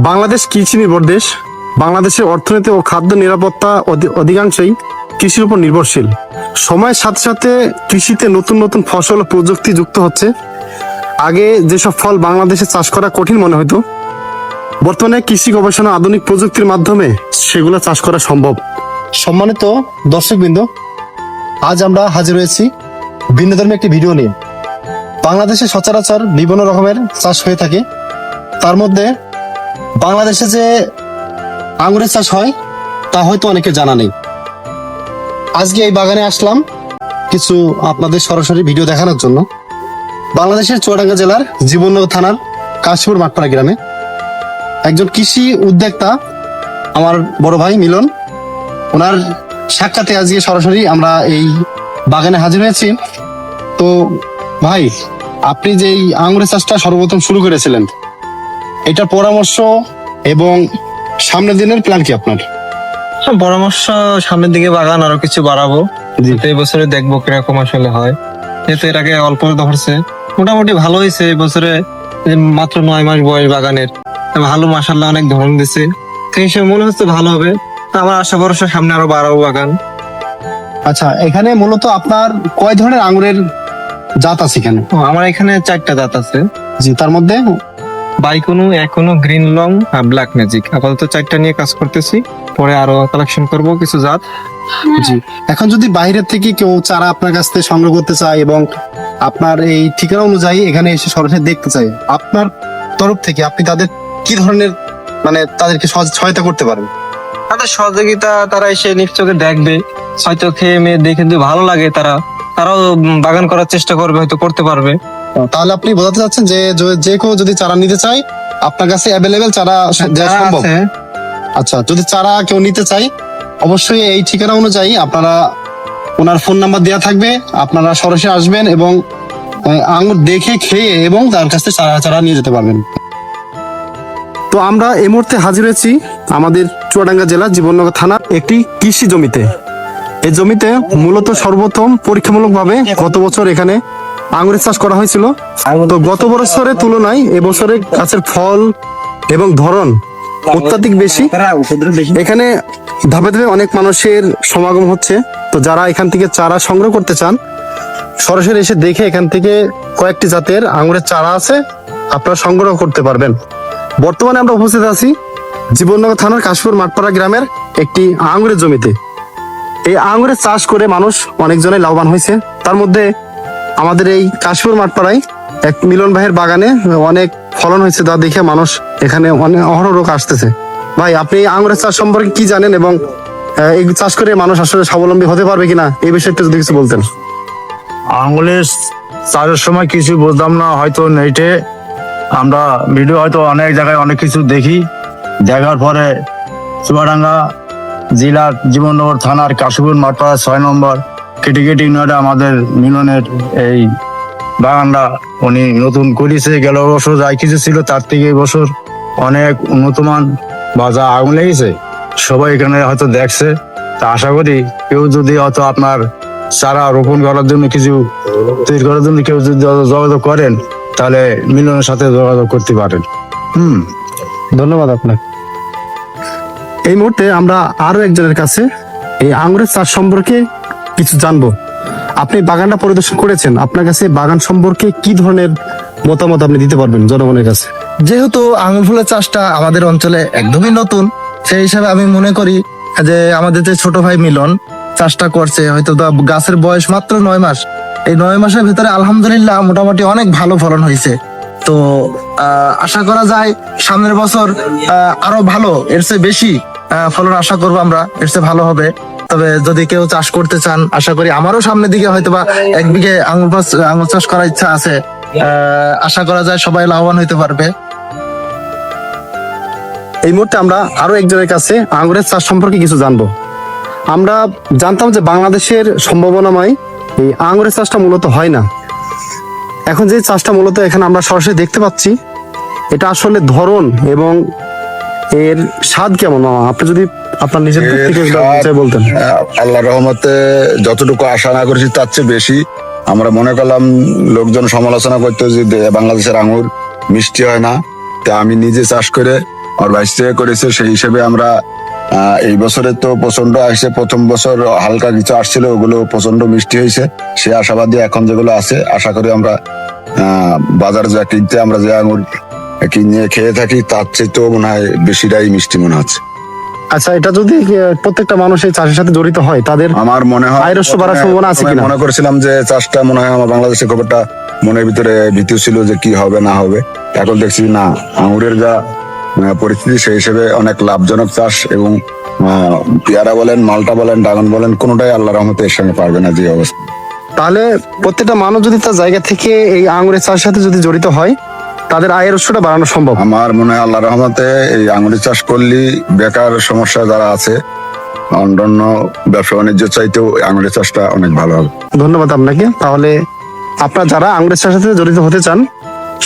বাংলাদেশ কৃষি নির্ভর দেশ। বাংলাদেশের অর্থনীতি ও খাদ্য নিরাপত্তা অধিকাংশই কৃষির উপর নির্ভরশীল। সময়ের সাথে সাথে কৃষিতে নতুন নতুন ফসল ও প্রযুক্তি যুক্ত হচ্ছে। আগে যেসব ফল বাংলাদেশে চাষ করা কঠিন মনে হতো, বর্তমানে কৃষি গবেষণা আধুনিক প্রযুক্তির মাধ্যমে সেগুলো চাষ করা সম্ভব। সম্মানিত দর্শকবৃন্দ, আজ আমরা হাজির হয়েছি ভিন্নধর্মী একটি ভিডিও নিয়ে। বাংলাদেশে সচরাচর বিভিন্ন রকমের চাষ হয়ে থাকে, তার মধ্যে বাংলাদেশে যে আঙুরের চাষ হয় তা হয়তো অনেকে জানা নেই। আজকে এই বাগানে আসলাম কিছু আপনাদের সরাসরি ভিডিও দেখানোর জন্য। বাংলাদেশের চুয়াডাঙ্গা জেলার জীবননগর থানার কাশীপুর মাঠপাড়া গ্রামে একজন কৃষি উদ্যোক্তা, আমার বড় ভাই মিলন, ওনার সাক্ষাতে আজকে সরাসরি আমরা এই বাগানে হাজির হয়েছি। তো ভাই, আপনি যে এই আঙুরের চাষটা সর্বপ্রথম শুরু করেছিলেন, এটার পরামর্শ এবং সামনের দিনের প্ল্যান কি আপনার? পরামর্শ, সামনের দিকে বাগান আরো কিছু বাড়াবো, এই বছরে দেখবো কিরকম আসলে হয়। যেহেতু এর আগে অল্প ধরছে, মোটামুটি ভালো হয়েছে। এই বছরে মাত্র 9 মাস বয়স বাগানের, ভালো মাশাআল্লাহ অনেক ধরন দিছে, তো হিসেবে মনে হচ্ছে ভালো হবে। আমার আশা ভরসা সামনে আরো বাড়াবো বাগান। আচ্ছা, এখানে মূলত আপনার কয় ধরনের আঙুরের জাত আছে এখানে? আমার এখানে 4টা জাত আছে। জি, তার মধ্যে বাইকুনু, একুনু, গ্রিন লং আর ব্ল্যাক ম্যাজিক, আপাতত 4টা নিয়ে কাজ করতেছি, পরে আরো কালেকশন করব কিছু জাত। জি, এখন যদি বাইরের থেকে কেউ চারা আপনার কাছ থেকে সংগ্রহ করতে চায় এবং আপনার এই ঠিকানা অনুযায়ী এখানে এসে সরাসরি দেখতে চায়, আপনার তরফ থেকে আপনি তাদের কি ধরনের তাদেরকে সহায়তা করতে পারেন? তাদের সহযোগিতা, তারা এসে নিশ্চয়ই দেখবে, হয়তো খেয়ে মেয়ে দেখে যদি ভালো লাগে তারাও বাগান করার চেষ্টা করবে, হয়তো করতে পারবে। তাহলে আপনি বোঝাতে চাচ্ছেন যে যে কেউ যদি চারা নিতে চায় আপনার কাছে অ্যাভেলেবেল চারা দেওয়া সম্ভব? আচ্ছা, যদি চারা কেউ নিতে চায় অবশ্যই এই ঠিকানা অনুযায়ী আপনারা, ওনার ফোন নাম্বার দেওয়া থাকবে, আপনারা সরাসরি আসবেন এবং আঙুর দেখে খেয়ে এবং তার কাছে চারা নিয়ে যেতে পারবেন। তো আমরা এই মুহূর্তে হাজির হয়েছি আমাদের চুয়াডাঙ্গা জেলা জীবননগর থানার একটি কৃষি জমিতে। এই জমিতে মূলত সর্বপ্রথম পরীক্ষামূলকভাবে গত বছর এখানে আঙুরের চাষ করা হয়েছিল। তো গত বছরের তুলনায় এবছরে গাছের ফল এবং ধরন অত্যাধিক বেশি। এখানে ধাপে ধাপে অনেক মানুষের সমাগম হচ্ছে। তো যারা এখান থেকে চারা সংগ্রহ করতে চান সরাসরি এসে দেখে এখান থেকে কয়েকটি জাতের আঙুরের চারা আছে, আপনারা সংগ্রহ করতে পারবেন। বর্তমানে আমরা উপস্থিত আছি জীবননগর থানার কাশীপুর মাঠপাড়া গ্রামের একটি আঙুরের জমিতে। এই আঙুরের চাষ করে মানুষ অনেকজনে লাভবান হয়েছে। তার মধ্যে আমাদের এই কাশীপুর মাঠপাড়ায় এক মিলন ভাইয়ের বাগানে অনেক ফলন হয়েছে, তা দেখে মানুষ এখানে অনেক অহরহ আসতেছে। ভাই, আপনি এই আঙুরের চাষ সম্পর্কে কি জানেন এবং এই চাষ করে মানুষ আসলে স্বাবলম্বী হতে পারবে কিনা এই বিষয়টা যদি কিছু বলতেন। আঙুলের চাষের সময় কিছু বুঝতাম না, হয়তো নেটে আমরা ভিডিও হয়তো অনেক জায়গায় অনেক কিছু দেখি, দেখার পরে চুয়াডাঙ্গা জেলার জীবননগর থানার কাশীপুর মাঠপাড়া 6 নম্বর কেটিকেটি ইউনিয়নে আমাদের মিলনের এই বাগানটা উনি নতুন করেছে। গেল বছর যাই কিছু ছিল তার থেকে এই বছর অনেক উন্নতমান বা যা আগুন লেগেছে সবাই এখানে হয়তো দেখছে। তা আশা করি কেউ যদি হয়তো আপনার চারা রোপণ করার জন্য কিছু তৈরি করার জন্য কেউ যদি যোগাযোগ করেন তাহলে মিলনের সাথে যোগাযোগ করতে পারেন। ধন্যবাদ আপনার। এই মুহূর্তে আমরা আরো একজনের কাছে এই আঙুরের চাষ সম্পর্কে কিছু জানবো। আপনি বাগানটা পরিদর্শন করেছেন, আপনার কাছে বাগান সম্পর্কে কি ধরনের মতামত আপনি দিতে পারবেন জনগণের কাছে? যেহেতু আঙুর ফুলের চাষটা আমাদের অঞ্চলে একদমই নতুন, সেই হিসাবে আমি মনে করি যে আমাদের যে ছোট ভাই মিলন চাষটা করছে, হয়তো গাছের বয়স মাত্র 9 মাস, এই 9 মাসের ভিতরে আলহামদুলিল্লাহ মোটামুটি অনেক ভালো ফলন হয়েছে। তো আশা করা যায় সামনের বছর আরো ভালো, এর চেয়ে বেশি ফলন আশা করবো আমরা, এর চেয়ে ভালো হবে। তবে যদি কেউ চাষ করতে চান, আশা করি আমারও সামনের দিকে হয়তোবা 1 বিঘে আঙুর চাষ করার ইচ্ছা আছে। আশা করা যায় সবাই লাভবান হইতে পারবে। এই মুহূর্তে আমরা আরো একজনের কাছে আঙুরের চাষ সম্পর্কে কিছু জানবো। আমরা জানতাম যে বাংলাদেশের সম্ভাবনাময় এই আঙুরের চাষটা মূলত হয় না। এখন যে চাষটা মূলত এখানে আমরা সরাসরি দেখতে পাচ্ছি, এটা আসলে ধরন এবং এর স্বাদ কেমন, আপনি যদি আপনার নিজের দিক থেকে বলতেন। আল্লাহর রহমতে যতটুকু আশা না করেছি তার চেয়ে বেশি। আমরা মনে করলাম লোকজন সমালোচনা করতো যে বাংলাদেশের আঙুর মিষ্টি হয় না, তা আমি নিজে চাষ করে আমার ভাইস থেকে করেছে, সেই হিসেবে আমরা এই বছরে তো প্রচন্ড আসছে। প্রথম বছর হালকা কিছু আসছিল, ওগুলো প্রচন্ড মিষ্টি হয়েছে। সে আশাবাদী এখন যেগুলো আছে, আশা করি আমরা বাজারে যা কিনতে আমরা যে আঙুর কিনে খেয়ে থাকি তার চেয়ে তো মনে হয় বেশিটাই মিষ্টি মনে হচ্ছে। আচ্ছা, এটা যদি প্রত্যেকটা মানুষ এই চাষের সাথে জড়িত হয়, তাদের আমার মনে হয় আয়ের উৎস বাড়ার সম্ভাবনা আছে কিনা? মনে করেছিলাম যে চাষটা মনে হয় আমার বাংলাদেশে খুব একটা মনের ভিতরে ভীতি ছিল যে কি হবে না হবে। এখন দেখছি না, আঙুরের যা পরিস্থিতি সেই হিসেবে অনেক লাভজনক চাষ। এবং পেয়ারা বলেন, মালটা বলেন, ড্রাগন বলেন, কোনোটাই আল্লাহর রহমতে এর সঙ্গে পারবে না যে অবস্থা। তাহলে প্রত্যেকটা মানুষ যদি তার জায়গা থেকে এই আঙুরের চাষের সাথে যদি জড়িত হয়, তাদের আয়ের উৎসটা বাড়ানো সম্ভব। আমার মনে হয় আল্লাহর রহমতে এই আঙুরের চাষ করলে বেকার সমস্যা যারা আছে, অন্যান্য ব্যবসা বাণিজ্য চাইতেও আঙুরের চাষটা অনেক ভালো হবে। ধন্যবাদ আপনাকে। তাহলে আপনারা যারা আঙুরের চাষের সাথে জড়িত হতে চান,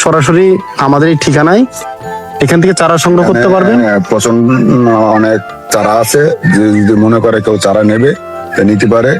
সরাসরি আমাদের এই ঠিকানায় এখান থেকে চারা সংগ্রহ করতে পারবেন। পছন্দ অনেক চারা আছে, যে যদি মনে করে কেউ চারা নেবে তা নিতে পারে।